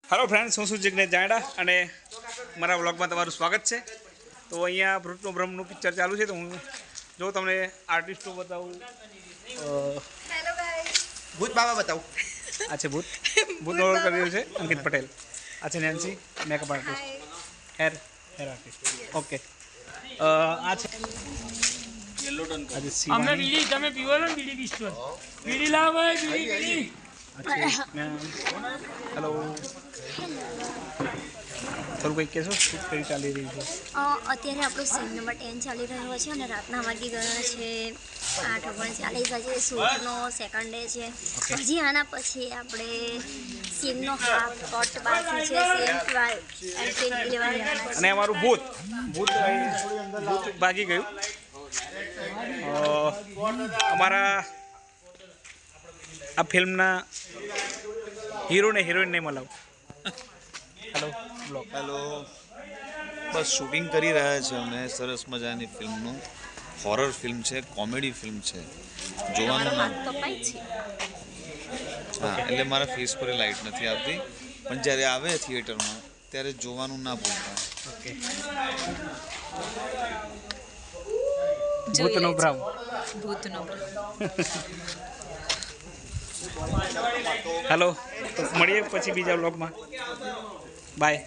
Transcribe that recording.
Hello friends, हूँ जिग्नेश जायड़ा અને મારા વ્લોગમાં તમારું સ્વાગત છે। તો અહીંયા ભૂતનો બ્રહ્મનું પિક્ચર ચાલુ છે, તો હું જો તમને આર્ટિસ્ટો બતાવું। હેલો ગાઈસ, ભૂત બાબા બતાવું। આ છે ભૂત રોલ કરી રહ્યું છે અંકિત પટેલ। આ છે Nancy, makeup artist, hair artist. Okay, આ છે યલો ટન આજે શિવાની। અમે બીડી તમે પીવો ને બીડી પીસ્ટોલ બીડી લાવો બીડી હેલો, થોડું કંઈક કહેશો શું કઈ ચાલી રહ્યું છે? અત્યારે આપણો સીન નંબર 10 ચાલી રહ્યો છે અને રાતના વાગી ગયા છે 8:39 વાગે। શૂટનો સેકન્ડ ડે છે। હજી આના પછી આપણે સીનનો હાફ કટ બાકી છે। સીન લેવા અને અમારું ભૂત ભાગી ગયું। અમારા આ ફિલ્મના હીરો ને હિરોઈન ને મળાવ। Hello blog. હેલો, બસ શૂટિંગ કરી રહ્યા છે અમે સરસ મજાની ફિલ્મનું। હોરર ફિલ્મ છે, કોમેડી ફિલ્મ છે, જોવાનું ના કપાઈ છે। હા, એટલે મારા ફેસ પર લાઇટ નથી આવતી, પણ જ્યારે આવે થિયેટરમાં ત્યારે જોવાનું ના ભૂલતા। ઓકે, ભૂતનો ભ્રમ। હેલો, તો મળીએ પછી બીજા બ્લોગમાં। બાય।